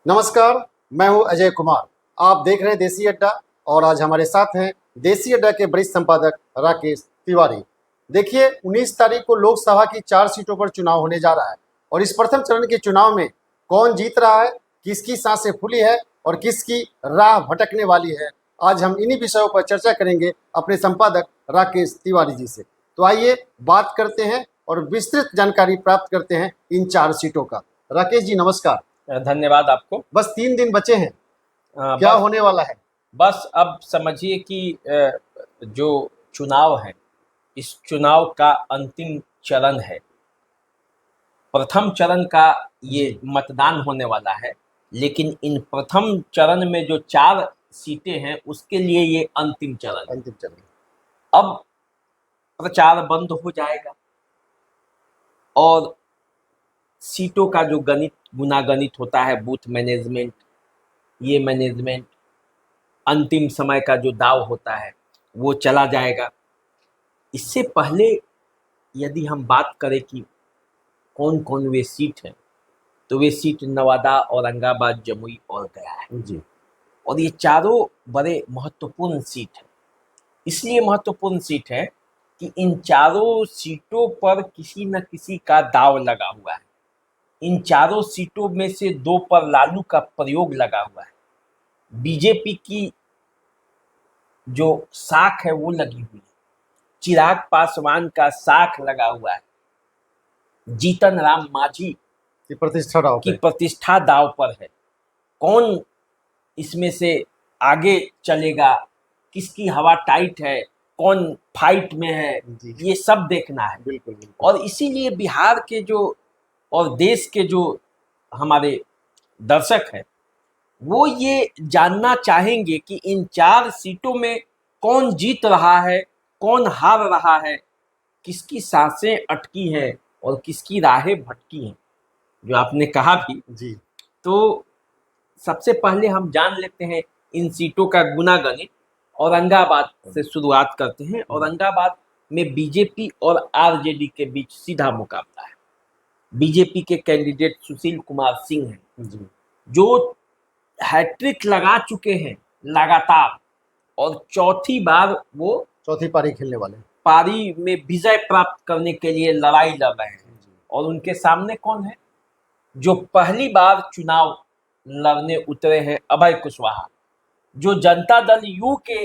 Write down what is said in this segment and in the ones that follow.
नमस्कार, मैं हूं अजय कुमार। आप देख रहे हैं देसी अड्डा और आज हमारे साथ हैं देसी अड्डा के वरिष्ठ संपादक राकेश तिवारी। देखिए, 19 तारीख को लोकसभा की 4 सीटों पर चुनाव होने जा रहा है और इस प्रथम चरण के चुनाव में कौन जीत रहा है, किसकी सांसें फूली है और किसकी राह भटकने वाली है, आज हम इन्हीं विषयों पर चर्चा करेंगे अपने संपादक राकेश तिवारी जी से। तो आइए बात करते हैं और विस्तृत जानकारी प्राप्त करते हैं इन 4 सीटों का। राकेश जी नमस्कार। धन्यवाद आपको। बस 3 दिन बचे हैं, क्या बस होने वाला है? बस अब समझिए कि जो चुनाव है, इस चुनाव का अंतिम चरण है। प्रथम चरण का ये मतदान होने वाला है, लेकिन इन प्रथम चरण में जो 4 सीटें हैं उसके लिए ये अंतिम चरण है। अंतिम चरण। अब प्रचार बंद हो जाएगा और सीटों का जो गुनागणित होता है, बूथ मैनेजमेंट, ये मैनेजमेंट, अंतिम समय का जो दाव होता है वो चला जाएगा। इससे पहले यदि हम बात करें कि कौन कौन वे सीट हैं, तो वे सीट नवादा, औरंगाबाद, जमुई और गया है जी। और ये चारों बड़े महत्वपूर्ण सीट हैं। इसलिए महत्वपूर्ण सीट है कि इन चारों सीटों पर किसी न किसी का दाव लगा हुआ है। इन चारों सीटों में से 2 पर लालू का प्रयोग लगा हुआ है। बीजेपी की जो साख है वो लगी हुई है, चिराग पासवान का साख लगा हुआ है, जीतन राम मांझी की प्रतिष्ठा दाव पर है। कौन इसमें से आगे चलेगा, किसकी हवा टाइट है, कौन फाइट में है, ये सब देखना है। बिल्कुल। और इसीलिए बिहार के जो और देश के जो हमारे दर्शक हैं, वो ये जानना चाहेंगे कि इन 4 सीटों में कौन जीत रहा है, कौन हार रहा है, किसकी सांसें अटकी हैं और किसकी राहें भटकी हैं, जो आपने कहा भी जी। तो सबसे पहले हम जान लेते हैं इन सीटों का गुनागणित। औरंगाबाद से शुरुआत करते हैं। औरंगाबाद में बीजेपी और आरजेडी के बीच सीधा मुकाबला है। बीजेपी के कैंडिडेट सुशील कुमार सिंह हैं, जो हैट्रिक लगा चुके हैं लगातार और चौथी बार वो चौथी पारी खेलने वाले पारी में विजय प्राप्त करने के लिए लड़ाई लड़ रहे हैं। और उनके सामने कौन है? जो पहली बार चुनाव लड़ने उतरे हैं, अभय कुशवाहा, जो जनता दल यू के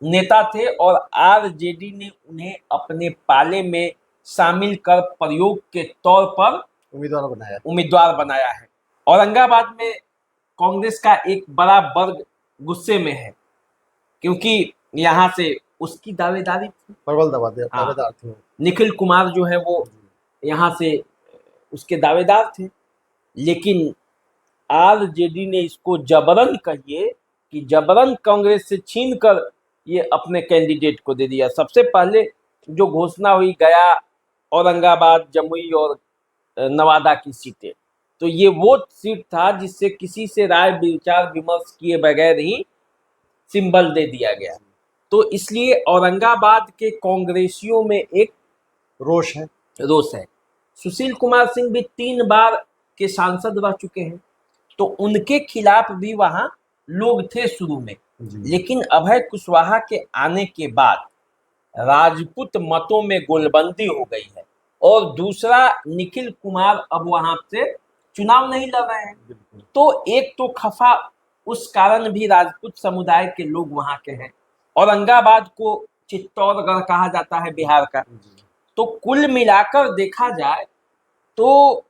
नेता थे और आरजेडी ने उन्हें अपने पाले में शामिल कर प्रयोग के तौर पर उम्मीदवार बनाया है। औरंगाबाद में कांग्रेस का एक बड़ा वर्ग गुस्से में है, क्योंकि यहाँ से उसकी दावेदारी थी, दावेदार थे। निखिल कुमार जो है वो यहाँ से उसके दावेदार थे, लेकिन आरजेडी ने इसको जबरन कहिए कि जबरन कांग्रेस से छीन कर ये अपने कैंडिडेट को दे दिया। सबसे पहले जो घोषणा हुई गया, औरंगाबाद, जमुई और नवादा की सीटें, तो ये वो सीट था जिससे किसी से राय विचार विमर्श किए बगैर ही सिंबल दे दिया गया। तो इसलिए औरंगाबाद के कांग्रेसियों में एक रोष है। सुशील कुमार सिंह भी 3 बार के सांसद रह चुके हैं, तो उनके खिलाफ भी वहां लोग थे शुरू में, लेकिन अभय कुशवाहा के आने के बाद राजपूत मतों में गोलबंदी हो गई है। और दूसरा, निखिल कुमार अब वहां से चुनाव नहीं लड़ रहे हैं, तो एक तो खफा उस कारण भी राजपूत समुदाय के लोग वहां के हैं। औरंगाबाद को चित्तौड़गढ़ कहा जाता है बिहार का। तो कुल मिलाकर देखा जाए तो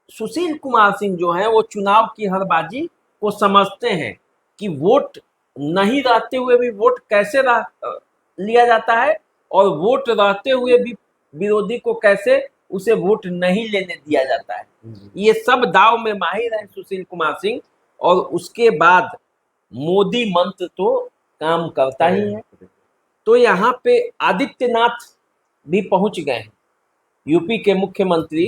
सुशील कुमार सिंह जो है वो चुनाव की हर बाजी को समझते हैं कि वोट नहीं रहते हुए भी वोट कैसे लिया जाता है और वोट रहते हुए भी विरोधी को कैसे उसे वोट नहीं लेने दिया जाता है। ये सब दाव में माहिर है सुशील कुमार सिंह। और उसके बाद मोदी मंत्र तो काम करता ही है। तो यहाँ पे आदित्यनाथ भी पहुंच गए हैं, यूपी के मुख्यमंत्री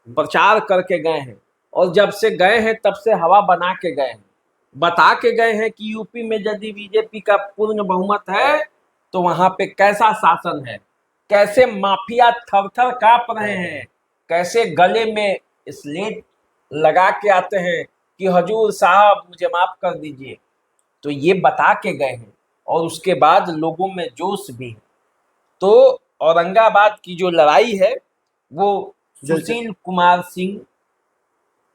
प्रचार करके गए हैं, और जब से गए हैं तब से हवा बना के गए हैं, बता के गए हैं कि यूपी में यदि बीजेपी का पूर्ण बहुमत है तो वहां पे कैसा शासन है, कैसे माफिया थर-थर कांप रहे हैं, कैसे गले में स्लेट लगा के आते हैं कि हजूर साहब मुझे माफ कर दीजिए, तो ये बता के गए हैं और उसके बाद लोगों में जोश भी है। तो औरंगाबाद की जो लड़ाई है वो सुशील कुमार सिंह,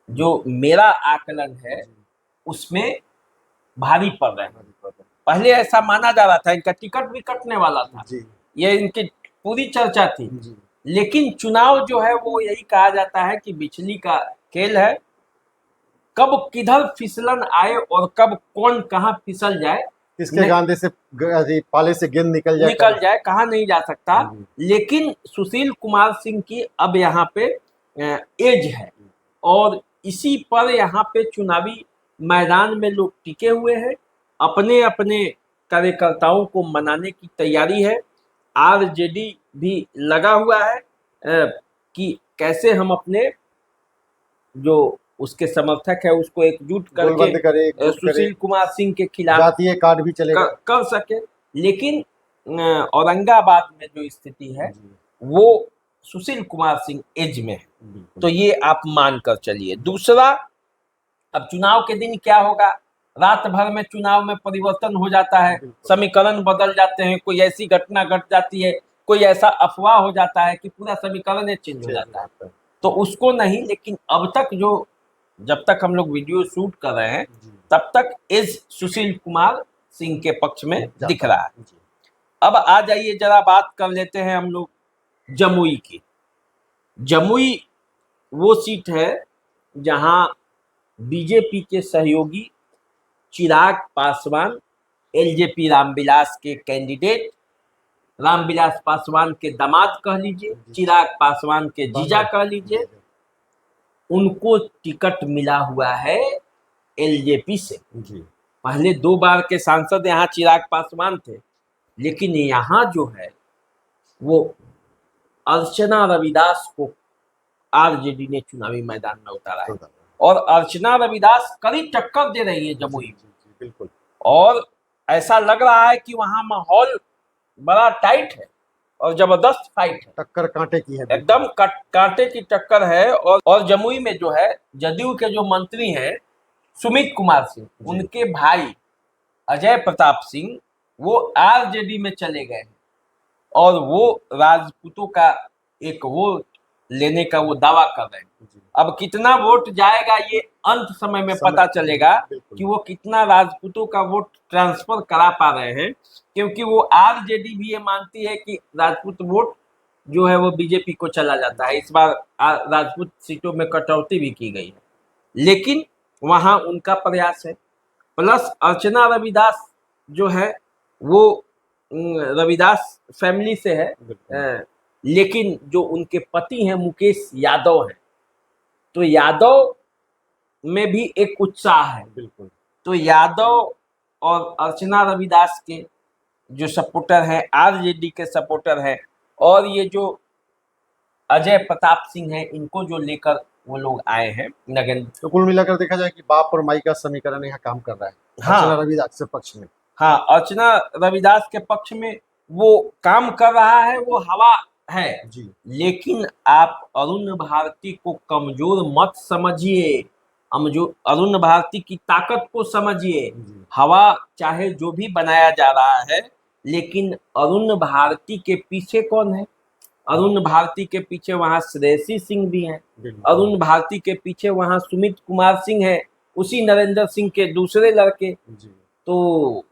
जो मेरा आकलन है उसमें भारी पड़ रहे हैं। पहले ऐसा माना जा रहा था इनका टिकट भी कटने वाला था, ये इनकी पूरी चर्चा थी। लेकिन चुनाव जो है वो यही कहा जाता है कि बिजली का खेल है, कब किधर फिसलन आए और कब कौन कहाँ फिसल जाए, किसके गांधे से पाले से गेंद निकल जाए कहा नहीं जा सकता। लेकिन सुशील कुमार सिंह की अब यहाँ पे एज है और इसी पर यहाँ पे चुनावी मैदान में लोग टिके हुए हैं, अपने अपने कार्यकर्ताओं को मनाने की तैयारी है। आरजेडी भी लगा हुआ है कि कैसे हम अपने जो उसके समर्थक है उसको एकजुट करके सुशील कुमार सिंह के खिलाफ जातीय कार्ड भी चलेगा कर सके। लेकिन औरंगाबाद में जो स्थिति है वो सुशील कुमार सिंह एज में है, तो ये आप मान कर चलिए। दूसरा, अब चुनाव के दिन क्या होगा, रात भर में चुनाव में परिवर्तन हो जाता है, समीकरण बदल जाते हैं, कोई ऐसी घटना घट जाती है, कोई ऐसा अफवाह हो जाता है कि पूरा समीकरण चेंज हो जाता है, तो उसको नहीं। लेकिन अब तक जो जब तक हम लोग वीडियो शूट कर रहे हैं तब तक एज सुशील कुमार सिंह के पक्ष में दिख रहा है। अब आ जाइए जरा बात कर लेते हैं हम लोग जमुई की। जमुई वो सीट है जहां बीजेपी के सहयोगी चिराग पासवान, एलजेपी रामविलास के कैंडिडेट, रामविलास पासवान के दामाद कह लीजिए, चिराग पासवान के जीजा कह लीजिए, उनको टिकट मिला हुआ है एलजेपी से। पहले 2 बार के सांसद यहाँ चिराग पासवान थे, लेकिन यहाँ जो है वो अर्चना रविदास को आरजेडी ने चुनावी मैदान में उतारा है और अर्चना रविदास कड़ी टक्कर दे रही है जमुई में। बिल्कुल, और ऐसा लग रहा है कि वहां माहौल बड़ा टाइट है और जबरदस्त फाइट है, टक्कर कांटे की है, एकदम कांटे की टक्कर है। और जमुई में जो है जदयू के जो मंत्री हैं सुमित कुमार सिंह, उनके भाई अजय प्रताप सिंह वो आरजेडी में चले गए हैं और वो राजपूतों का एक वोट लेने का वो दावा कर रहे हैं। अब कितना वोट जाएगा ये अंत समय में पता चलेगा कि वो कितना राजपूतों का वोट ट्रांसफर करा पा रहे हैं, क्योंकि वो आरजेडी भी ये मानती है कि राजपूत वोट जो है वो बीजेपी को चला जाता है। इस बार राजपूत सीटों में कटौती भी की गई है, लेकिन वहां उनका प्रयास है। प्लस अर्चना रविदास जो है वो रविदास फैमिली से है, लेकिन जो उनके पति हैं मुकेश यादव हैं, तो यादव में भी एक उत्साह है। बिल्कुल, तो यादव और अर्चना रविदास के जो सपोर्टर हैं, आरजेडी के सपोर्टर हैं, और ये जो अजय प्रताप सिंह हैं, इनको जो लेकर वो लोग आए हैं नगेंद्र। तो कुल मिलाकर देखा जाए कि बाप और माई का समीकरण यहाँ काम कर रहा है। हाँ, अर्चना रविदास के पक्ष में, हाँ, अर्चना रविदास के पक्ष में वो काम कर रहा है, वो हवा है जी। लेकिन आप अरुण भारती को कमजोर मत समझिए, अरुण भारती की ताकत को समझिए। हवा चाहे जो भी बनाया जा रहा है, लेकिन अरुण भारती के पीछे कौन है? अरुण भारती के पीछे वहां श्रेयसी सिंह भी हैं, अरुण भारती के पीछे वहां सुमित कुमार सिंह है, उसी नरेंद्र सिंह के दूसरे लड़के। तो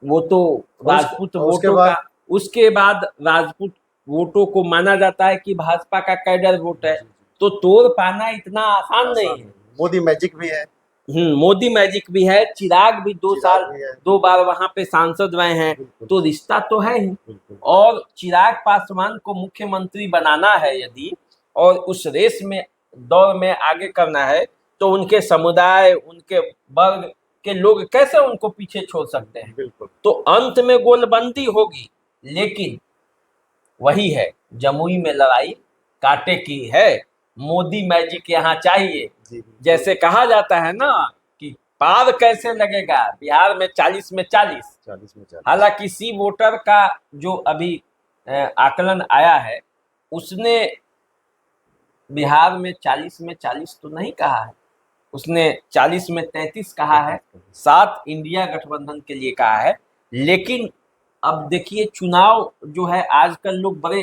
वो तो राजपूत वोटों का, उसके बाद राजपूत वोटों को माना जाता है कि भाजपा का कैडर वोट है, तो तोड़ पाना इतना आसान नहीं है। मोदी मैजिक भी है, मोदी मैजिक भी है। चिराग भी 2 बार वहां पे सांसद रहे हैं, तो रिश्ता तो है ही। और चिराग पासवान को मुख्यमंत्री बनाना है यदि, और उस रेस में दौड़ में आगे करना है, तो उनके समुदाय, उनके वर्ग के लोग कैसे उनको पीछे छोड़ सकते हैं? तो अंत में गोलबंदी होगी, लेकिन वही है, जमुई में लड़ाई कांटे की है। मोदी मैजिक यहाँ चाहिए। जैसे कहा जाता है ना कि पार कैसे लगेगा, बिहार में 40 में 40। हालांकि सी वोटर का जो अभी आकलन आया है, उसने बिहार में 40 में 40 तो नहीं कहा है, उसने 40 में 33 कहा है, 7 इंडिया गठबंधन के लिए कहा है। लेकिन अब देखिए चुनाव जो है आजकल लोग बड़े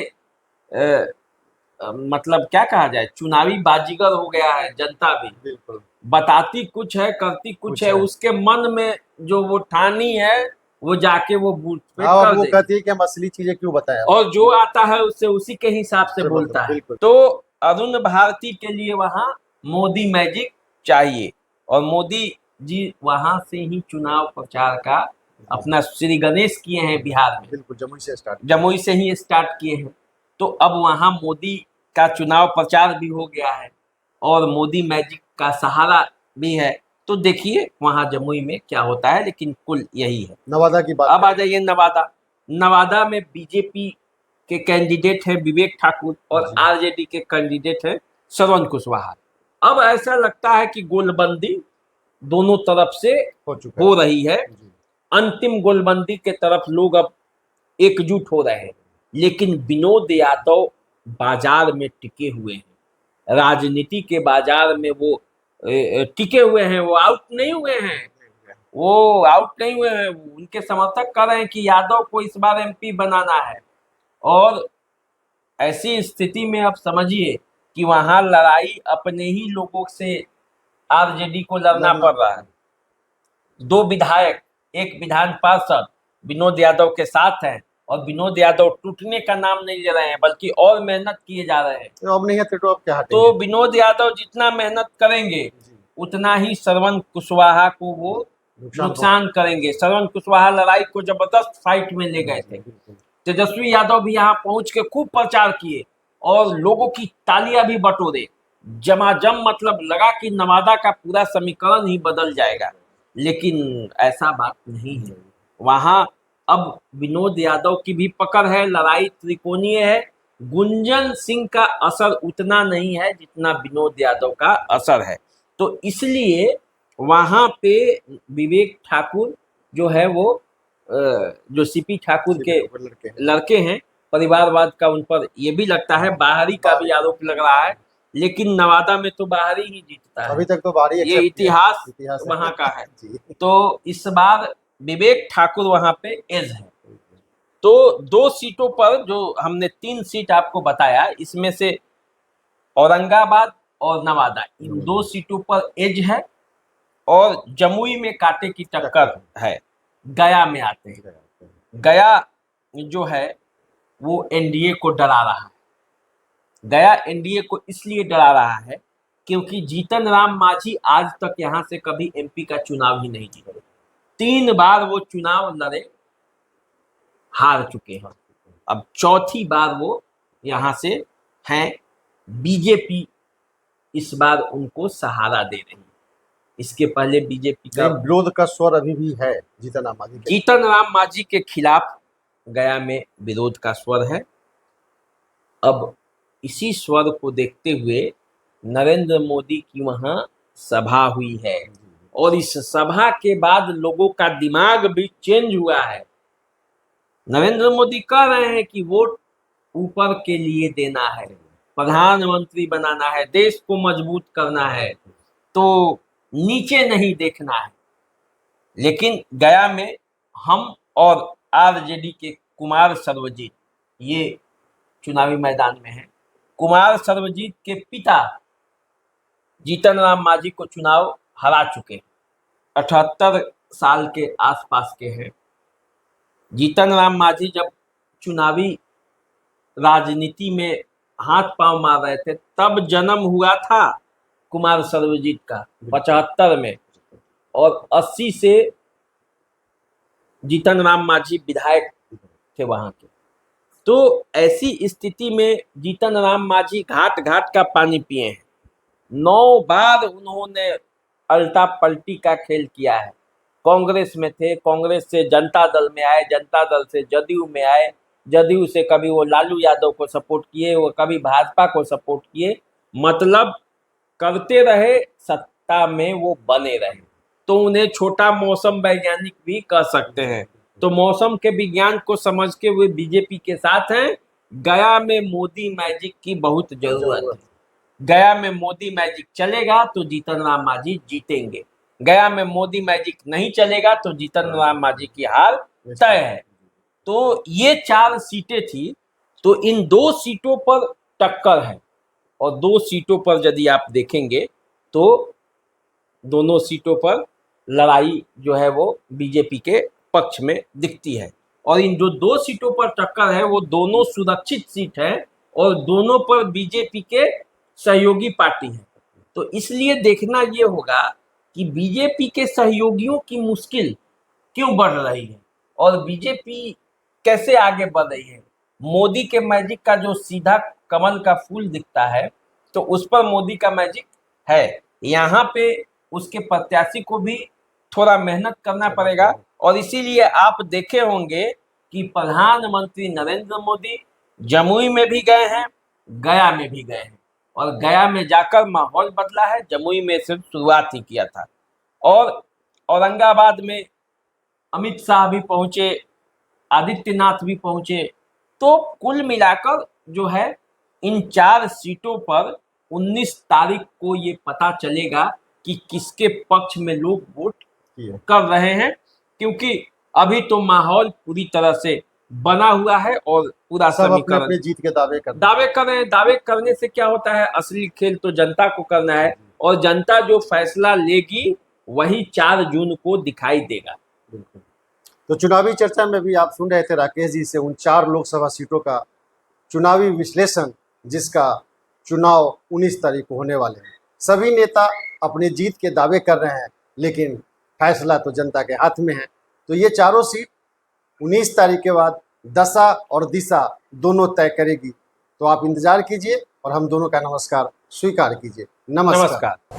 मतलब क्या कहा जाए, चुनावी बाजीगर हो गया है। जनता भी बिल्कुल बताती कुछ है, करती कुछ है, उसके मन में जो वो ठानी है वो जाके वो बूथ पे हाँ, कर वो देगी, कहती है कि हम असली चीजें क्यों बताएं आपको। और जो आता है उससे उसी के हिसाब से बोलता है। बिल्कुल तो अरुण भारती के लिए वहां मोदी मैजिक चाहिए, और मोदी जी वहां से ही चुनाव प्रचार का अपना श्री गणेश किए हैं बिहार में, बिल्कुल जमुई से स्टार्ट। जमुई से ही स्टार्ट किए हैं। तो अब वहां मोदी का चुनाव प्रचार भी हो गया है और मोदी मैजिक का सहारा भी है। तो देखिए वहां जमुई में क्या होता है, लेकिन कुल यही है। नवादा की बात अब आ जाइए नवादा। नवादा में बीजेपी के कैंडिडेट है विवेक ठाकुर और आरजेडी के कैंडिडेट है श्रवण कुशवाहा। अब ऐसा लगता है कि गोलबंदी दोनों तरफ से हो रही है, अंतिम गोलबंदी के तरफ लोग अब एकजुट हो रहे हैं। लेकिन विनोद यादव बाजार में टिके हुए हैं, राजनीति के बाजार में वो टिके हुए हैं, वो आउट नहीं हुए हैं, वो आउट नहीं हुए हैं। उनके समर्थक कह रहे हैं कि यादव को इस बार एमपी बनाना है। और ऐसी स्थिति में अब समझिए कि वहां लड़ाई अपने ही लोगों से आरजेडी को लड़ना पड़ रहा है। 2 विधायक, एक विधान पार्षद विनोद यादव के साथ हैं, और विनोद यादव टूटने का नाम नहीं ले रहे हैं, बल्कि और मेहनत किए जा रहे हैं। तो अब नहीं है तो अब क्या हटेंगे। तो विनोद यादव जितना मेहनत करेंगे उतना ही श्रवण कुशवाहा को वो नुकसान करेंगे। श्रवण कुशवाहा लड़ाई को जबरदस्त फाइट में ले गए थे। तेजस्वी यादव भी यहाँ पहुंच के खूब प्रचार किए और लोगों की तालियां भी बटोरे। जमाजम मतलब लगा कि नवादा का पूरा समीकरण ही बदल जाएगा, लेकिन ऐसा बात नहीं है। वहां अब विनोद यादव की भी पकड़ है, लड़ाई त्रिकोणीय है। गुंजन सिंह का असर उतना नहीं है जितना विनोद यादव का असर है। तो इसलिए वहां पे विवेक ठाकुर जो है वो जो सीपी ठाकुर के लड़के हैं, परिवारवाद का उन पर ये भी लगता है, बाहरी का भी आरोप लग रहा है। लेकिन नवादा में तो बाहरी ही जीतता है, अभी तक तो बाहरी ये इतिहास वहां का है। तो इस बार विवेक ठाकुर वहां पे एज है। तो 2 सीटों पर, जो हमने 3 सीट आपको बताया, इसमें से औरंगाबाद और नवादा, इन 2 सीटों पर एज है। और जमुई में कांटे की टक्कर है। गया में आते हैं। गया जो है वो एनडीए को डरा रहा है। गया एनडीए को इसलिए डरा रहा है क्योंकि जीतन राम मांझी आज तक यहां से कभी एमपी का चुनाव ही नहीं जीते। 3 बार वो चुनाव लड़े, हार चुके हैं। अब चौथी बार वो यहां से हैं। बीजेपी इस बार उनको सहारा दे रही है। इसके पहले बीजेपी का विरोध का स्वर अभी भी है जीतन राम मांझी के। जीतन राम मांझी के खिलाफ गया में विरोध का स्वर है। अब इसी स्वर को देखते हुए नरेंद्र मोदी की वहां सभा हुई है, और इस सभा के बाद लोगों का दिमाग भी चेंज हुआ है। नरेंद्र मोदी कह रहे हैं कि वोट ऊपर के लिए देना है, प्रधानमंत्री बनाना है, देश को मजबूत करना है, तो नीचे नहीं देखना है। लेकिन गया में हम और आरजेडी के कुमार सर्वजीत ये चुनावी मैदान में हैं। कुमार सर्वजीत के पिता जीतन राम मांझी को चुनाव हरा चुके हैं, 78 साल के आसपास के हैं। जीतन राम मांझी जब चुनावी राजनीति में हाथ पांव मार रहे थे तब जन्म हुआ था कुमार सर्वजीत का 75 में, और 80 से जीतन राम मांझी विधायक थे वहां के। तो ऐसी स्थिति में जीतन राम मांझी घाट घाट का पानी पिए हैं। 9 बार उन्होंने अल्टा पलटी का खेल किया है। कांग्रेस में थे, कांग्रेस से जनता दल में आए, जनता दल से जदयू में आए, जदयू से कभी वो लालू यादव को सपोर्ट किए, वो कभी भाजपा को सपोर्ट किए, मतलब करते रहे, सत्ता में वो बने रहे। तो उन्हें छोटा मौसम वैज्ञानिक भी कह सकते हैं। तो मौसम के विज्ञान को समझ के वे बीजेपी के साथ हैं। गया में मोदी मैजिक की बहुत जरूरत है। गया में मोदी मैजिक चलेगा तो जीतन राम मांझी जीतेंगे, गया में मोदी मैजिक नहीं चलेगा तो जीतन राम मांझी की हार तय है। तो ये 4 सीटें थी, तो इन 2 सीटों पर टक्कर है, और 2 सीटों पर यदि आप देखेंगे तो दोनों सीटों पर लड़ाई जो है वो बीजेपी के पक्ष में दिखती है। और इन जो 2 सीटों पर टक्कर है वो दोनों सुरक्षित सीट है और दोनों पर बीजेपी के सहयोगी पार्टी है। तो इसलिए देखना ये होगा कि बीजेपी के सहयोगियों की मुश्किल क्यों बढ़ रही है और बीजेपी कैसे आगे बढ़ रही है। मोदी के मैजिक का जो सीधा कमल का फूल दिखता है तो उस पर मोदी का मैजिक है, यहाँ पे उसके प्रत्याशी को भी थोड़ा मेहनत करना पड़ेगा। और इसीलिए आप देखे होंगे कि प्रधानमंत्री नरेंद्र मोदी जमुई में भी गए हैं, गया में भी गए हैं, और गया में जाकर माहौल बदला है, जमुई में सिर्फ शुरुआत ही किया था। और औरंगाबाद में अमित शाह भी पहुंचे, आदित्यनाथ भी पहुंचे। तो कुल मिलाकर जो है इन 4 सीटों पर 19 तारीख को ये पता चलेगा कि किसके पक्ष में लोग वोट कर रहे हैं, क्योंकि अभी तो माहौल पूरी तरह से बना हुआ है और पूरा सब अपने समीकरण अपने जीत के दावे कर रहे हैं। दावे करने से क्या होता है, असली खेल तो जनता को करना है, और जनता जो फैसला लेगी वही 4 जून को दिखाई देगा। बिल्कुल। तो चुनावी चर्चा में भी आप सुन रहे थे राकेश जी से उन 4 लोकसभा सीटों का चुनावी विश्लेषण, जिसका चुनाव 19 तारीख को होने वाले हैं। सभी नेता अपनी जीत के दावे कर रहे हैं, लेकिन फैसला तो जनता के हाथ में है। तो ये चारों सीट 19 तारीख के बाद दशा और दिशा दोनों तय करेगी। तो आप इंतजार कीजिए और हम दोनों का नमस्कार स्वीकार कीजिए। नमस्कार।